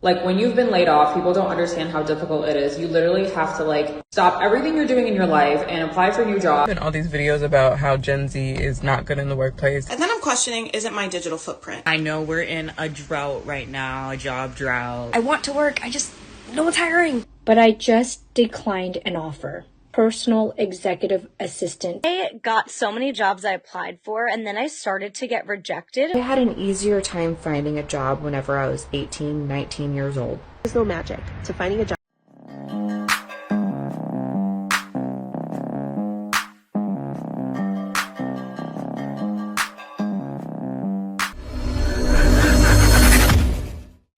Like when you've been laid off, people don't understand how difficult it is. You literally have to like stop everything you're doing in your life and apply for a new job. And all these videos about how Gen Z is not good in the workplace. And then I'm questioning, is it my digital footprint? I know we're in a drought right now, a job drought. I want to work, I just, no one's hiring. But I just declined an offer. Personal executive assistant. I got so many jobs I applied for, and then I started to get rejected. I had an easier time finding a job whenever I was 18, 19 years old. There's no magic to finding a job.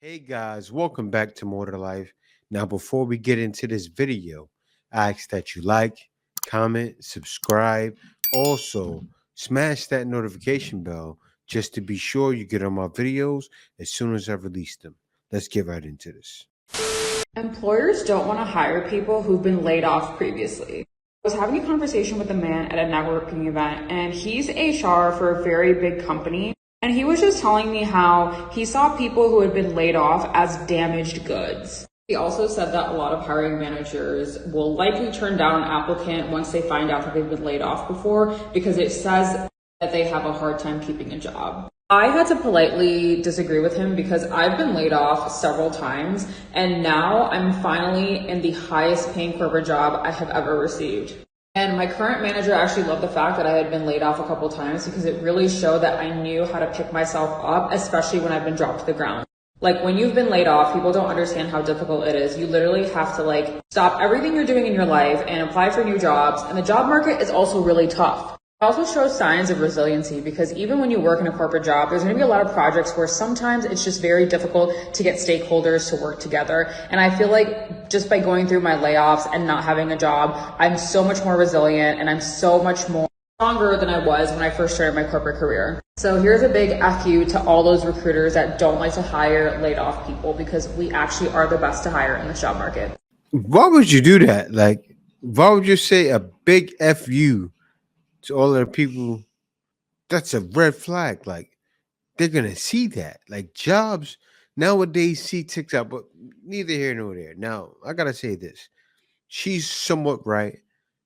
Hey guys, welcome back to More to Life. Now, before we get into this video, I ask that you like, comment, subscribe. Also, smash that notification bell just to be sure you get on my videos as soon as I release them. Let's get right into this. Employers don't want to hire people who've been laid off previously. I was having a conversation with a man at a networking event, and he's HR for a very big company. And he was just telling me how he saw people who had been laid off as damaged goods. He also said that a lot of hiring managers will likely turn down an applicant once they find out that they've been laid off before because it says that they have a hard time keeping a job. I had to politely disagree with him because I've been laid off several times and now I'm finally in the highest paying corporate job I have ever received. And my current manager actually loved the fact that I had been laid off a couple times because it really showed that I knew how to pick myself up, especially when I've been dropped to the ground. Like when you've been laid off, people don't understand how difficult it is. You literally have to like stop everything you're doing in your life and apply for new jobs. And the job market is also really tough. It also shows signs of resiliency because even when you work in a corporate job, there's going to be a lot of projects where sometimes it's just very difficult to get stakeholders to work together. And I feel like just by going through my layoffs and not having a job, I'm so much more resilient and I'm so much more stronger than I was when I first started my corporate career. So here's a big F you to all those recruiters that don't like to hire laid off people because we actually are the best to hire in the job market. Why would you do that? Like, why would you say a big F you to all the people? That's a red flag. Like, they're going to see that. Like, jobs nowadays see TikTok, but neither here nor there. Now, I got to say this. She's somewhat right.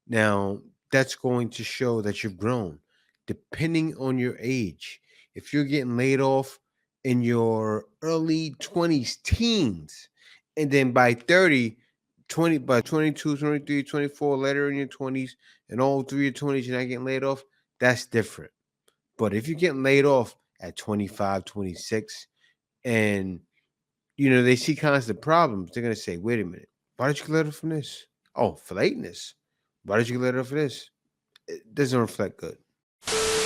Now, that's going to show that you've grown depending on your age. If you're getting laid off in your early 20s, teens, and then by 30, by 22, 23, 24, later in your 20s, and all through your 20s, you're not getting laid off, that's different. But if you're getting laid off at 25, 26, and, they see constant problems, they're going to say, wait a minute, why did you get laid off from this? Oh, for lateness. Why did you get laid off for this? It doesn't reflect good.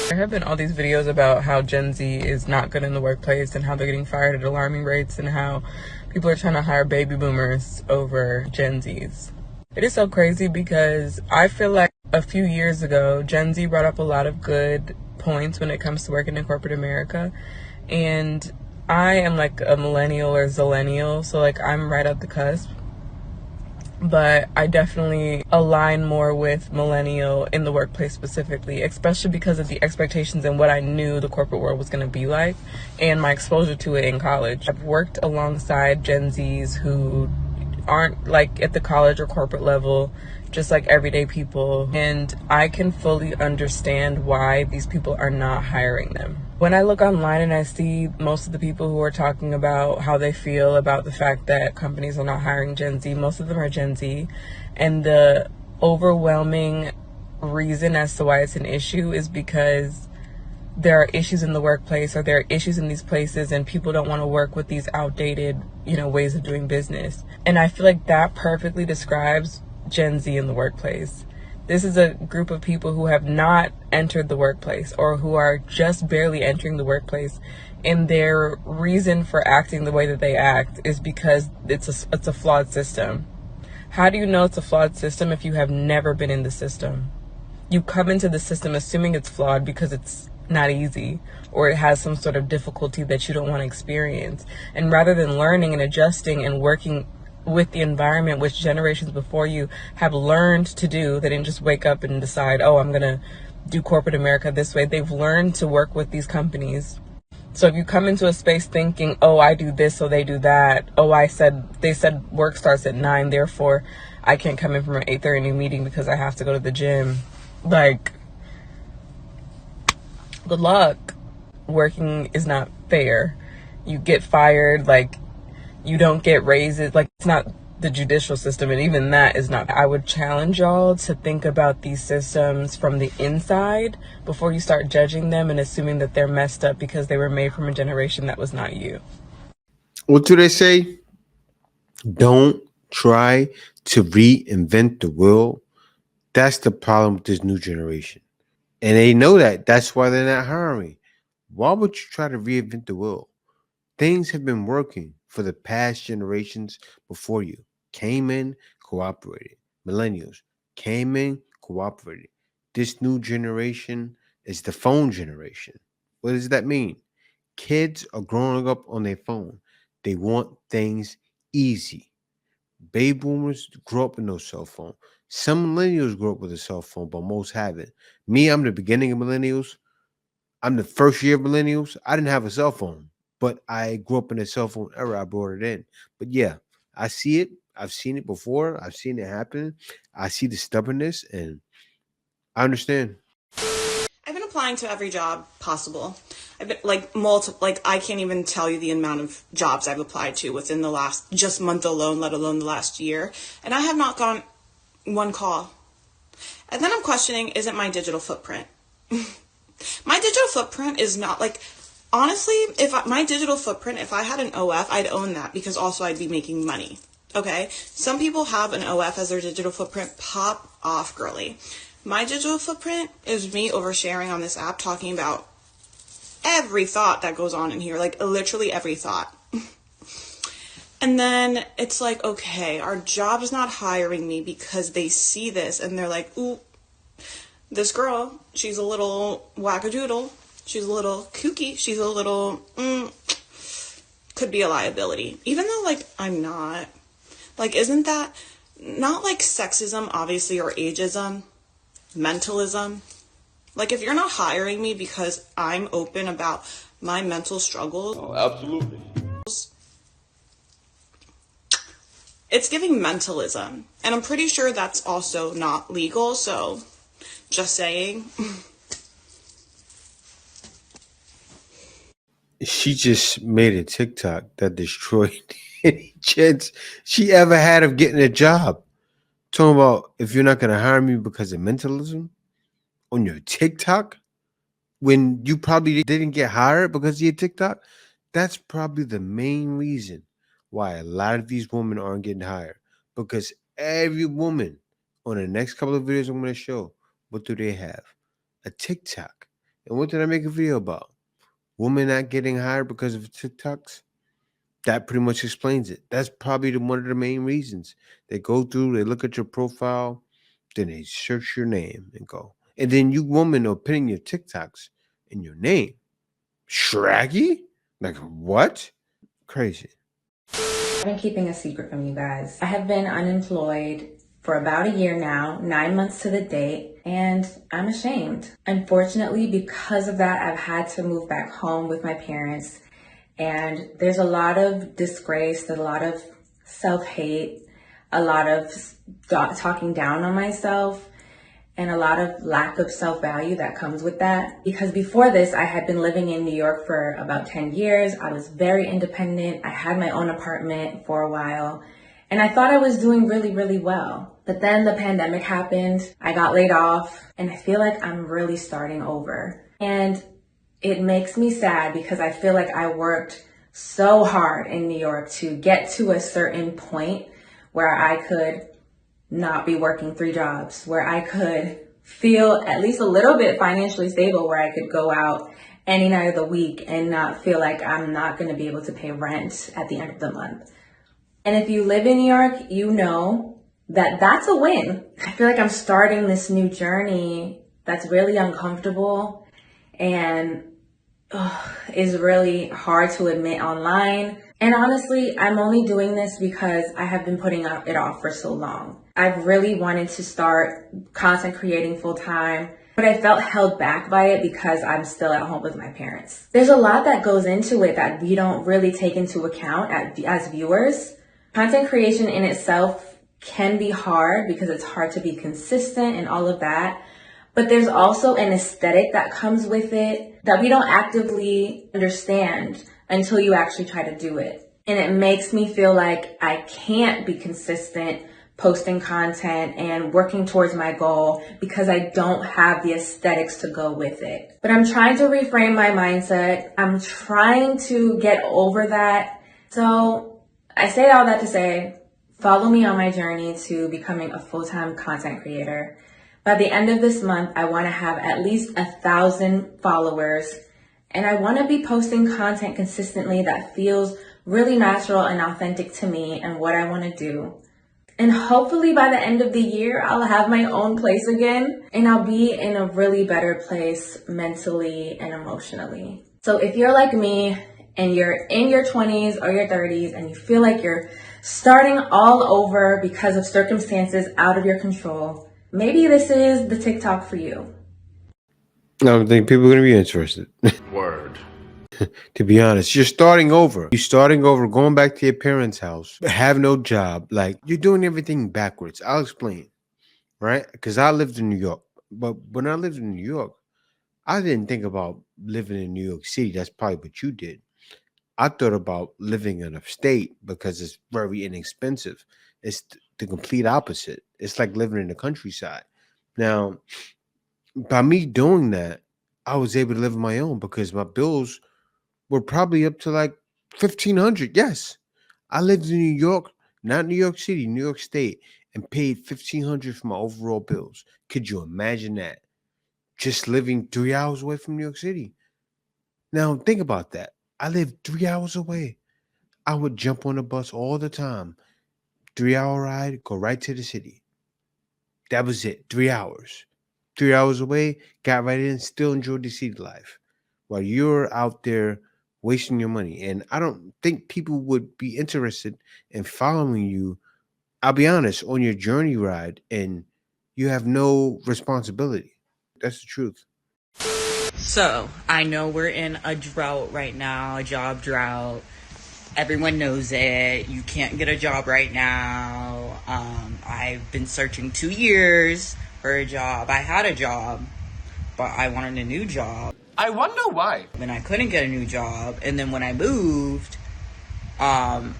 There have been all these videos about how Gen Z is not good in the workplace and how they're getting fired at alarming rates and how people are trying to hire baby boomers over Gen Zs. It is so crazy because I feel like a few years ago, Gen Z brought up a lot of good points when it comes to working in corporate America. And I am like a millennial or zillennial, so like I'm right at the cusp. But I definitely align more with millennial in the workplace specifically, especially because of the expectations and what I knew the corporate world was going to be like and my exposure to it in college. I've worked alongside Gen Zs who aren't like at the college or corporate level, just like everyday people. And I can fully understand why these people are not hiring them. When I look online and I see most of the people who are talking about how they feel about the fact that companies are not hiring Gen Z, most of them are Gen Z. And the overwhelming reason as to why it's an issue is because there are issues in the workplace or there are issues in these places and people don't want to work with these outdated, ways of doing business. And I feel like that perfectly describes Gen Z in the workplace. This is a group of people who have not entered the workplace or who are just barely entering the workplace. And their reason for acting the way that they act is because it's a flawed system. How do you know it's a flawed system if you have never been in the system? You come into the system assuming it's flawed because it's not easy or it has some sort of difficulty that you don't want to experience. And rather than learning and adjusting and working with the environment which generations before you have learned to do, they didn't just wake up and decide, oh, I'm going to do corporate America this way. They've learned to work with these companies So if you come into a space thinking, oh, I do this, so they do that. Oh, they said work starts at 9, therefore I can't come in from an 8:30 meeting because I have to go to the gym. Like, good luck. Working is not fair. You get fired, like, you don't get raises. Like, it's not the judicial system, and even that is not. I would challenge y'all to think about these systems from the inside before you start judging them and assuming that they're messed up because they were made from a generation that was not you. What do they say? Don't try to reinvent the wheel. That's the problem with this new generation. And they know that. That's why they're not hiring. Why would you try to reinvent the wheel? Things have been working for the past generations before you. Came in, cooperated. Millennials came in, cooperated. This new generation is the phone generation. What does that mean? Kids are growing up on their phone. They want things easy. Baby boomers grew up with no cell phone. Some millennials grew up with a cell phone, but most haven't. Me, I'm the beginning of millennials. I'm the first year of millennials. I didn't have a cell phone, but I grew up in a cell phone era. I brought it in. But yeah, I see it. I've seen it before. I've seen it happen. I see the stubbornness, and I understand. I've been applying to every job possible. I've been I can't even tell you the amount of jobs I've applied to within the last just month alone, let alone the last year. And I have not gotten one call. And then I'm questioning, is it my digital footprint? My digital footprint is not honestly, my digital footprint, if I had an OF, I'd own that because also I'd be making money. Okay. Some people have an OF as their digital footprint. Pop off, girly. My digital footprint is me oversharing on this app, talking about every thought that goes on in here, like literally every thought. And then it's like, okay, our job is not hiring me because they see this and they're like, ooh, this girl, she's a little wackadoodle. She's a little kooky. She's a little, could be a liability. Even though, I'm not. Isn't that not sexism, obviously, or ageism? Mentalism? If you're not hiring me because I'm open about my mental struggles. Oh, absolutely. It's giving mentalism. And I'm pretty sure that's also not legal, so just saying. She just made a TikTok that destroyed any chance she ever had of getting a job. Talking about if you're not going to hire me because of mentalism on your TikTok, when you probably didn't get hired because of your TikTok, that's probably the main reason why a lot of these women aren't getting hired. Because every woman on the next couple of videos I'm going to show, what do they have? A TikTok. And what did I make a video about? Women not getting hired because of TikToks? That pretty much explains it. That's probably one of the main reasons. They go through, they look at your profile, then they search your name and go. And then you women are putting your TikToks in your name. Shraggy? Like what? Crazy. I've been keeping a secret from you guys. I have been unemployed for about a year now, 9 months to the date, and I'm ashamed. Unfortunately, because of that, I've had to move back home with my parents, and there's a lot of disgrace, a lot of self-hate, a lot of talking down on myself, and a lot of lack of self-value that comes with that. Because before this, I had been living in New York for about 10 years. I was very independent. I had my own apartment for a while, and I thought I was doing really, really well. But then the pandemic happened, I got laid off, and I feel like I'm really starting over. And it makes me sad because I feel like I worked so hard in New York to get to a certain point where I could not be working 3 jobs, where I could feel at least a little bit financially stable, where I could go out any night of the week and not feel like I'm not going to be able to pay rent at the end of the month. And if you live in New York, you know that that's a win. I feel like I'm starting this new journey that's really uncomfortable and is really hard to admit online. And honestly, I'm only doing this because I have been putting it off for so long. I've really wanted to start content creating full time. but I felt held back by it because I'm still at home with my parents. There's a lot that goes into it that we don't really take into account as viewers. Content creation in itself can be hard because it's hard to be consistent and all of that. But there's also an aesthetic that comes with it that we don't actively understand until you actually try to do it. And it makes me feel like I can't be consistent posting content and working towards my goal because I don't have the aesthetics to go with it. But I'm trying to reframe my mindset. I'm trying to get over that. So I say all that to say, follow me on my journey to becoming a full-time content creator. By the end of this month, I want to have at least 1,000 followers, and I want to be posting content consistently that feels really natural and authentic to me and what I want to do. And hopefully by the end of the year, I'll have my own place again, and I'll be in a really better place mentally and emotionally. So if you're like me and you're in your 20s or your 30s and you feel like you're starting all over because of circumstances out of your control, maybe this is the TikTok for you. I don't think people are going to be interested. Word. To be honest, you're starting over. You're starting over, going back to your parents' house, have no job. Like, you're doing everything backwards. I'll explain, right? Because I lived in New York. But when I lived in New York, I didn't think about living in New York City. That's probably what you did. I thought about living in upstate because it's very inexpensive. It's the complete opposite. It's like living in the countryside. Now, by me doing that, I was able to live on my own because my bills were probably up to like 1,500. Yes, I lived in New York, not New York City, New York State, and paid 1,500 for my overall bills. Could you imagine that? Just living 3 hours away from New York City. Now think about that. I lived 3 hours away. I would jump on the bus all the time. 3 hour ride, go right to the city. That was it. 3 hours. 3 hours away, got right in, still enjoyed the city life. While you're out there wasting your money. And I don't think people would be interested in following you, I'll be honest, on your journey ride, and you have no responsibility. That's the truth. So, I know we're in a drought right now, a job drought. Everyone knows it. You can't get a job right now. I've been searching 2 years for a job. I had a job, but I wanted a new job. I wonder why. And I couldn't get a new job. And then when I moved, I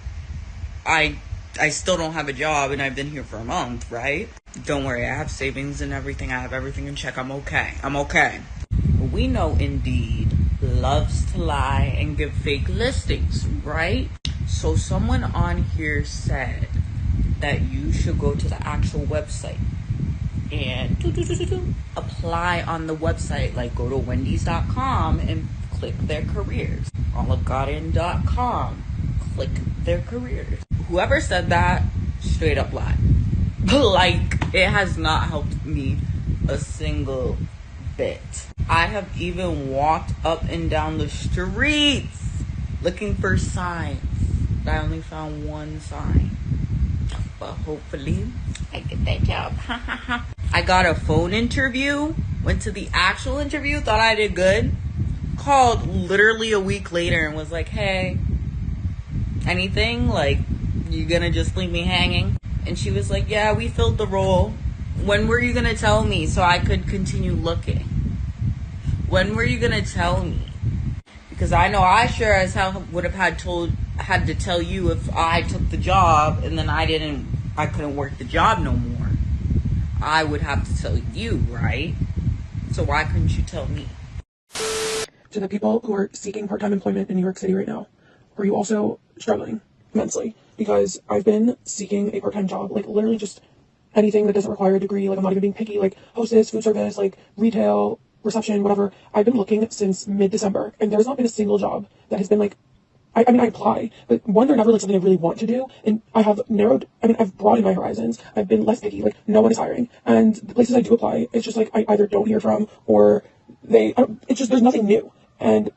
still don't have a job, and I've been here for a month, right? Don't worry, I have savings and everything. I have everything in check. I'm okay. We know Indeed loves to lie and give fake listings, right? So someone on here said that you should go to the actual website and apply on the website. Like, go to Wendy's.com and click their careers. OliveGarden.com, click their careers. Whoever said that, straight up lied. Like, it has not helped me a single bit. I have even walked up and down the streets looking for signs. I only found one sign. But hopefully I get that job. I got a phone interview, went to the actual interview, thought I did good. Called literally a week later and was like, hey, anything? Like, you gonna just leave me hanging? And she was like, yeah, we filled the role. When were you gonna tell me so I could continue looking? When were you gonna tell me? Because I know I sure as hell would have had to tell you if I took the job and then I couldn't work the job no more. I would have to tell you, right? So why couldn't you tell me? To the people who are seeking part-time employment in New York City right now, are you also struggling immensely? Because I've been seeking a part-time job, like literally just anything that doesn't require a degree. Like, I'm not even being picky, like hostess, food service, like retail, reception, whatever. I've been looking since mid-December, and there's not been a single job that has been like, I mean, I apply, but one, they're never like something I really want to do, and I've broadened my horizons. I've been less picky, like no one is hiring, and the places I do apply, it's just like I either don't hear from, or there's nothing new, and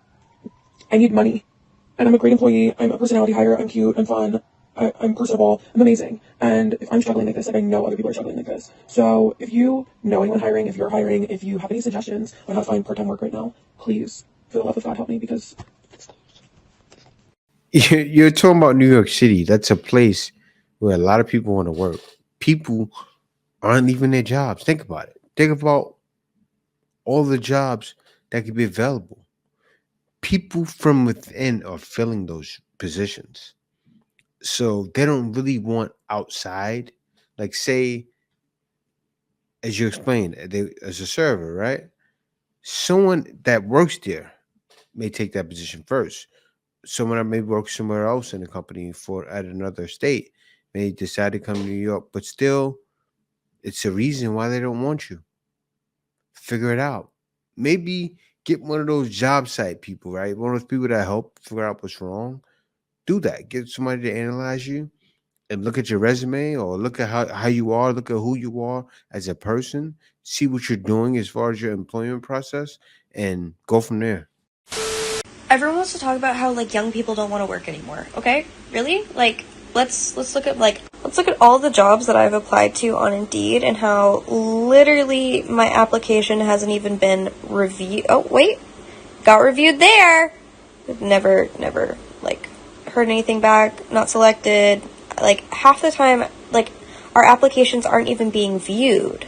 I need money, and I'm a great employee, I'm a personality hire, I'm cute, I'm fun, I'm personable, I'm amazing. And if I'm struggling like this, like I know other people are struggling like this. So if you know anyone hiring, if you're hiring, if you have any suggestions on how to find part-time work right now, please, for the love of God, help me, because You're talking about New York City. That's a place where a lot of people want to work. People aren't leaving their jobs. Think about it. Think about all the jobs that could be available. People from within are filling those positions. So they don't really want outside. Like, say, as you explained, as a server, right? Someone that works there may take that position first. Someone that may work somewhere else in the company for at another state may decide to come to New York, but still, it's a reason why they don't want you. Figure it out. Maybe get one of those job site people, right? One of those people that help figure out what's wrong. Do that. Get somebody to analyze you and look at your resume, or look at how you are, look at who you are as a person, see what you're doing as far as your employment process, and go from there. Everyone wants to talk about how like young people don't want to work anymore. Okay, really? Like let's look at all the jobs that I've applied to on Indeed and how literally my application hasn't even been reviewed. Oh wait, got reviewed there. Never like heard anything back. Not selected. Like half the time, like our applications aren't even being viewed.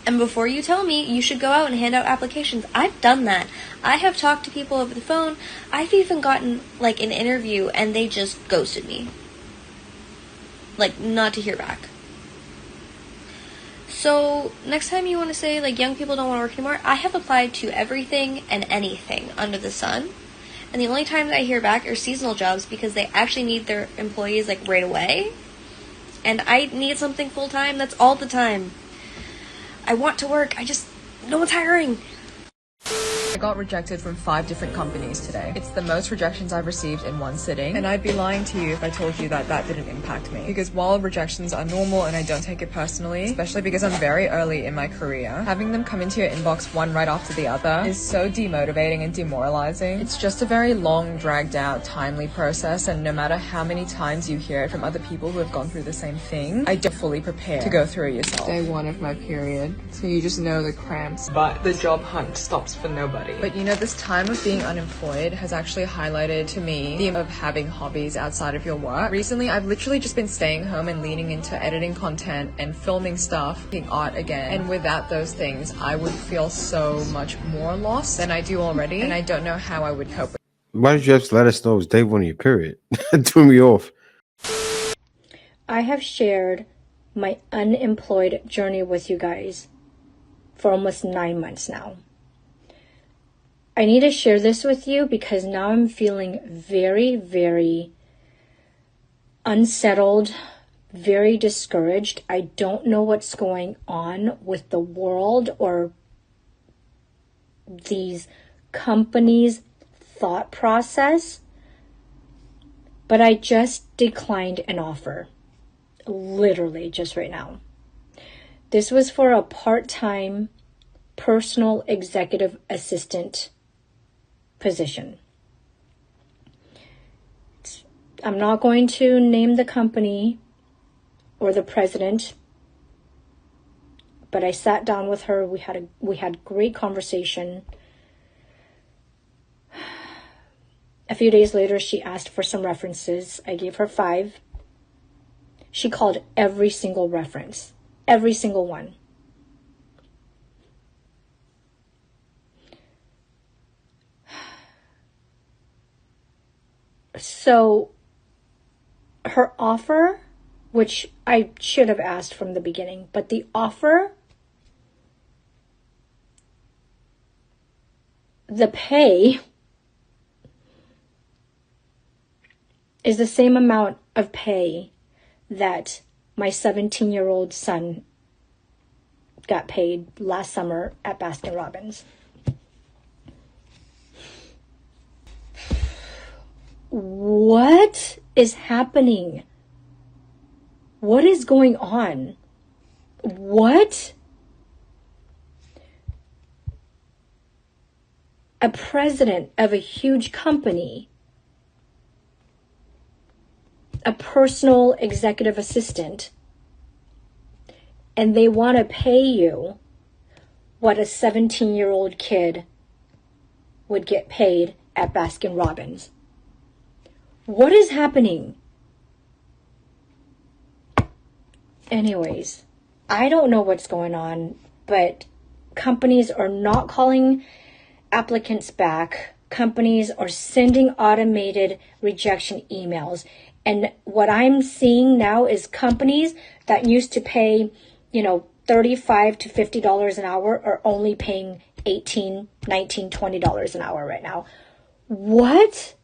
And before you tell me you should go out and hand out applications, I've done that. I have talked to people over the phone. I've even gotten like an interview and they just ghosted me. Like not to hear back. So next time you want to say like young people don't want to work anymore, I have applied to everything and anything under the sun. And the only time that I hear back are seasonal jobs because they actually need their employees like right away. And I need something full time. That's all the time. I want to work. No one's hiring. I got rejected from 5 different companies today. It's the most rejections I've received in one sitting, and I'd be lying to you if I told you that that didn't impact me. Because while rejections are normal and I don't take it personally, especially because I'm very early in my career, having them come into your inbox one right after the other is so demotivating and demoralizing. It's just a very long, dragged out, timely process, and no matter how many times you hear it from other people who have gone through the same thing, I don't fully prepare to go through it yourself. Day 1 of my period, so you just know the cramps, but the job hunt stops for nobody. But you know, this time of being unemployed has actually highlighted to me the of having hobbies outside of your work. Recently, I've literally just been staying home and leaning into editing content and filming stuff, making art again. And without those things, I would feel so much more lost than I do already, and I don't know how I would cope with it. Why did you have to let us know it was day 1 of your period? That threw me off. I have shared my unemployed journey with you guys for almost 9 months now. I need to share this with you because now I'm feeling very, very unsettled, very discouraged. I don't know what's going on with the world or these companies' thought process, but I just declined an offer, literally just right now. This was for a part-time personal executive assistant position. I'm not going to name the company or the president, but I sat down with her. We had great conversation. A few days later, she asked for some references. I gave her 5. She called every single reference, every single one. So her offer, which I should have asked from the beginning, but the offer, the pay is the same amount of pay that my 17-year-old son got paid last summer at Baskin Robbins. What is happening? What is going on? What? A president of a huge company, a personal executive assistant and they want to pay you what a 17-year-old kid would get paid at Baskin Robbins. What is happening? Anyways, I don't know what's going on, but companies are not calling applicants back. Companies are sending automated rejection emails. And what I'm seeing now is companies that used to pay, $35 to $50 an hour are only paying $18, $19, $20 an hour right now. What?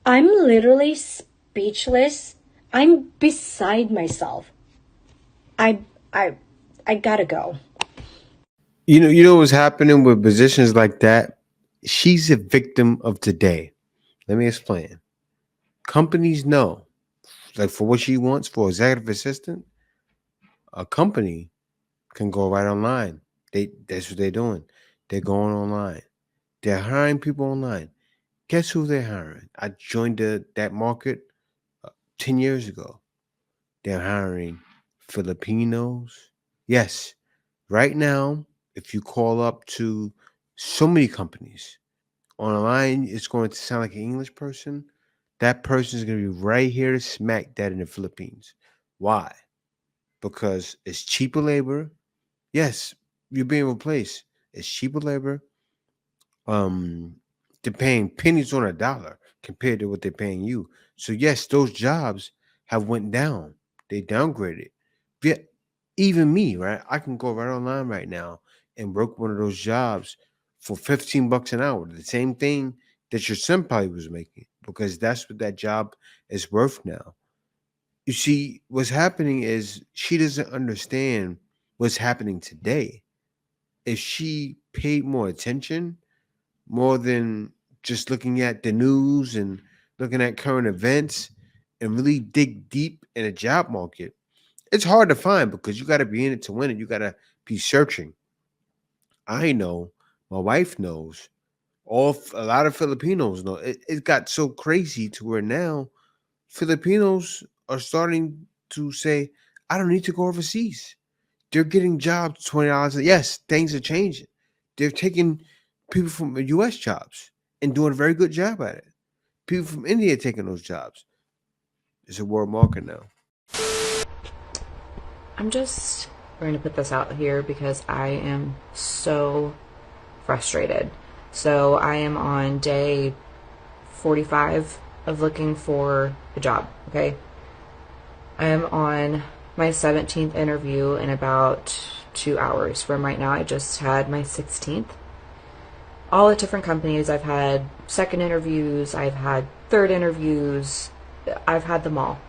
I'm literally speechless. I'm beside myself. I gotta go. You know what's happening with positions like that? She's a victim of today. Let me explain. Companies know, like for what she wants for executive assistant, a company can go right online. That's what they're doing. They're going online. They're hiring people online. Guess who they're hiring? I joined that market 10 years ago. They're hiring Filipinos. Yes, right now, if you call up to so many companies online, it's going to sound like an English person. That person is going to be right here to smack that in the Philippines. Why? Because it's cheaper labor. Yes, you're being replaced. It's cheaper labor. They're paying pennies on a dollar compared to what they're paying you. So yes, those jobs have went down. They downgraded. Yet, even me, right? I can go right online right now and work one of those jobs for $15 an hour. The same thing that your senpai was making, because that's what that job is worth now. You see, what's happening is she doesn't understand what's happening today. If she paid more attention, more than just looking at the news and looking at current events and really dig deep in a job market, it's hard to find because you got to be in it to win it. You got to be searching. I know, my wife knows, a lot of Filipinos know. It got so crazy to where now Filipinos are starting to say, I don't need to go overseas. They're getting jobs $20. Yes, things are changing. They're taking people from U.S. jobs and doing a very good job at it. People from India are taking those jobs. It's a world market now. I'm just going to put this out here because I am so frustrated. So I am on day 45 of looking for a job, okay? I am on my 17th interview in about 2 hours from right now. I just had my 16th. All the different companies. I've had second interviews, I've had third interviews, I've had them all.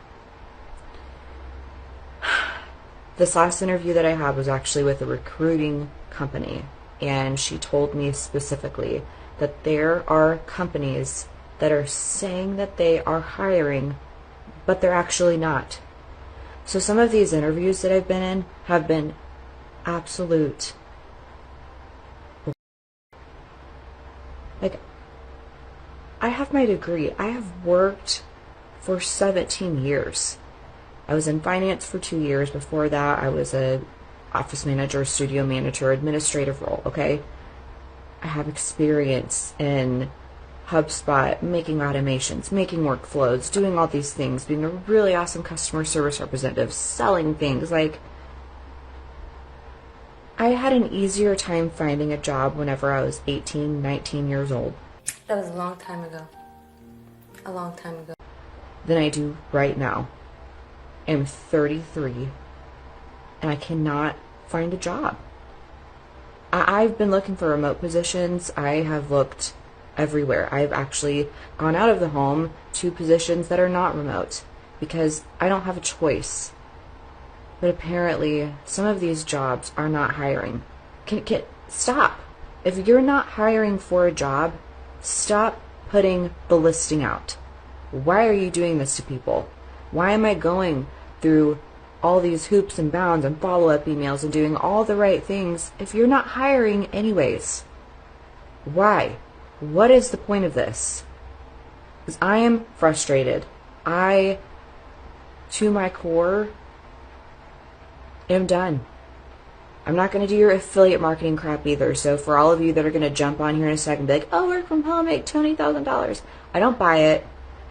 This last interview that I had was actually with a recruiting company, and she told me specifically that there are companies that are saying that they are hiring, but they're actually not. So some of these interviews that I've been in have been absolute. Like, I have my degree. I have worked for 17 years. I was in finance for 2 years. Before that, I was a office manager, studio manager, administrative role, okay? I have experience in HubSpot, making automations, making workflows, doing all these things, being a really awesome customer service representative, selling things. Like, I had an easier time finding a job whenever I was 18, 19 years old. That was a long time ago. A long time ago. Than I do right now. I'm 33 and I cannot find a job. I've been looking for remote positions. I have looked everywhere. I've actually gone out of the home to positions that are not remote because I don't have a choice. But apparently some of these jobs are not hiring. Stop. If you're not hiring for a job, stop putting the listing out. Why are you doing this to people? Why am I going through all these hoops and bounds and follow-up emails and doing all the right things if you're not hiring anyways? Why? What is the point of this? Because I am frustrated. I, to my core, am done. I'm not going to do your affiliate marketing crap either. So for all of you that are going to jump on here in a second and be like, oh, work from home, make $20,000. I don't buy it.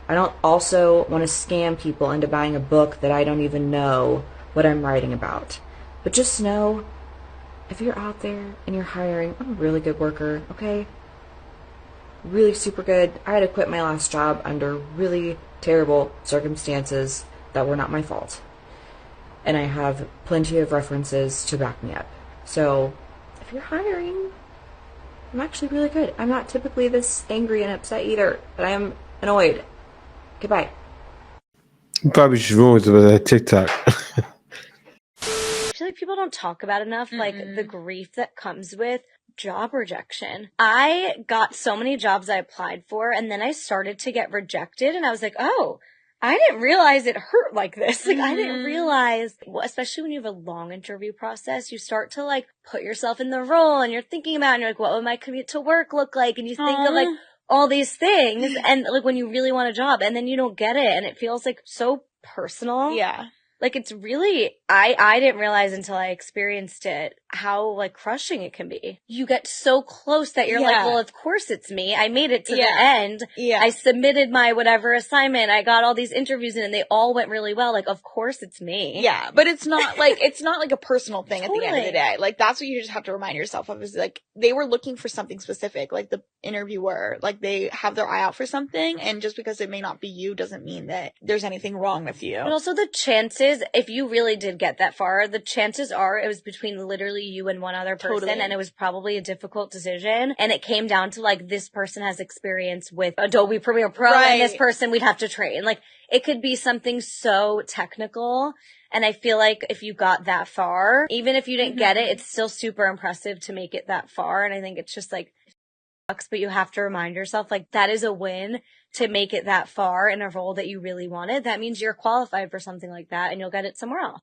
I don't also want to scam people into buying a book that I don't even know what I'm writing about. But just know, if you're out there and you're hiring, I'm a really good worker, okay? Really super good. I had to quit my last job under really terrible circumstances that were not my fault. And I have plenty of references to back me up. So if you're hiring, I'm actually really good. I'm not typically this angry and upset either, but I am annoyed. Goodbye. You probably should ruin it with that TikTok. I feel like people don't talk about enough, like the grief that comes with job rejection. I got so many jobs I applied for, and then I started to get rejected, and I was like, oh, I didn't realize it hurt like this. Like, I didn't realize, well, especially when you have a long interview process, you start to like put yourself in the role and you're thinking about it and you're like, what would my commute to work look like? And you think of like all these things and like when you really want a job and then you don't get it and it feels like so personal. Yeah. Like it's really, I didn't realize until I experienced it how like crushing it can be. You get so close that you're like, well, of course it's me. I made it to the end. Yeah. I submitted my whatever assignment. I got all these interviews in and they all went really well. Like, of course it's me. Yeah. But it's not like, a personal thing at the end of the day. Like that's what you just have to remind yourself of is like, they were looking for something specific. Like the interviewer, like they have their eye out for something. And just because it may not be you doesn't mean that there's anything wrong with you. But also the chances, if you really did get that far, the chances are it was between literally you and one other person and it was probably a difficult decision. And it came down to like, this person has experience with Adobe Premiere Pro and this person we'd have to train. Like it could be something so technical. And I feel like if you got that far, even if you didn't get it, it's still super impressive to make it that far. And I think it's just like, sucks, but you have to remind yourself like that is a win to make it that far in a role that you really wanted. That means you're qualified for something like that and you'll get it somewhere else.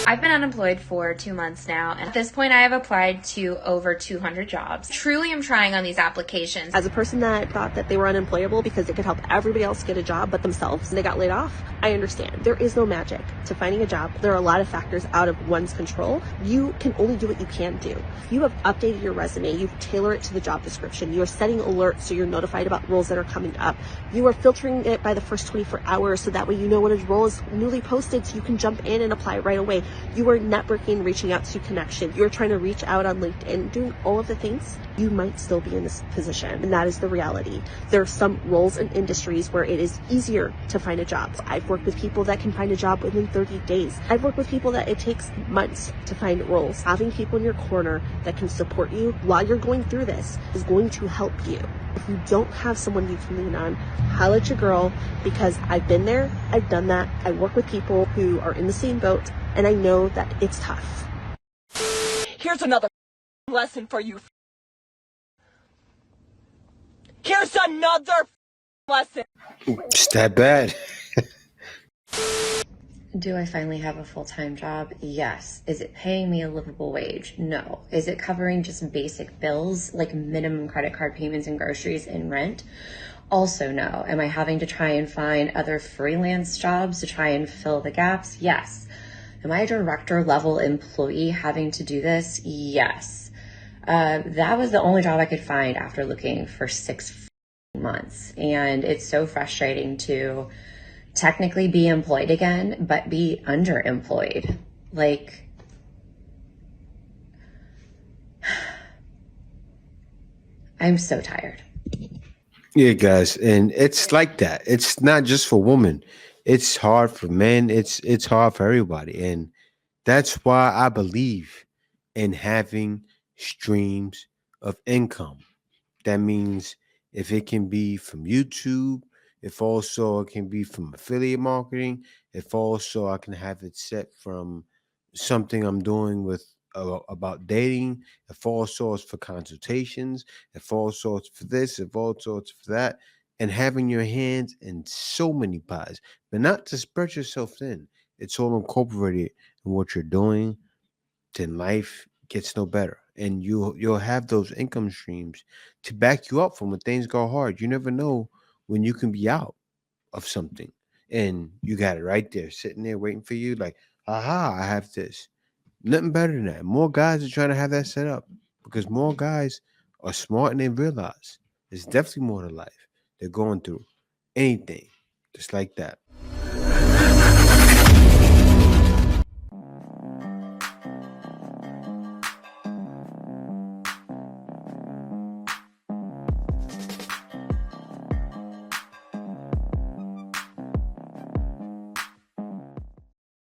I've been unemployed for 2 months now, and at this point I have applied to over 200 jobs. Truly am trying on these applications. As a person that thought that they were unemployable because they could help everybody else get a job but themselves and they got laid off, I understand. There is no magic to finding a job. There are a lot of factors out of one's control. You can only do what you can do. You have updated your resume. You've tailored it to the job description. You're setting alerts so you're notified about roles that are coming up. You are filtering it by the first 24 hours so that way you know when a role is newly posted so you can jump in and apply right away. You are networking, reaching out to connection. You're trying to reach out on LinkedIn, doing all of the things. You might still be in this position, and that is the reality. There are some roles and industries where it is easier to find a job. I've worked with people that can find a job within 30 days. I've worked with people that it takes months to find roles. Having people in your corner that can support you while you're going through this is going to help you. If you don't have someone you can lean on, holla at your girl, because I've been there, I've done that. I work with people who are in the same boat, and I know that it's tough. Here's another lesson for you. Here's another lesson. It's that bad. Do I finally have a full-time job? Yes. Is it paying me a livable wage? No. Is it covering just basic bills like minimum credit card payments and groceries and rent? Also no. Am I having to try and find other freelance jobs to try and fill the gaps? Yes. Am I a director level employee having to do this? Yes. That was the only job I could find after looking for 6 months. And it's so frustrating to technically be employed again, but be underemployed. Like, I'm so tired. Yeah, guys, and it's like that. It's not just for women. It's hard for men. It's hard for everybody, and that's why I believe in having streams of income. That means if it can be from YouTube, if also it can be from affiliate marketing, if also I can have it set from something I'm doing with about dating, if also it's for consultations, if also it's for this, if also it's for that, and having your hands in so many pies, but not to spread yourself thin. It's all incorporated in what you're doing, then life gets no better. And you'll have those income streams to back you up from when things go hard. You never know when you can be out of something and you got it right there, sitting there waiting for you, like, aha, I have this. Nothing better than that. More guys are trying to have that set up because more guys are smart and they realize there's definitely more to life. They're going through anything just like that.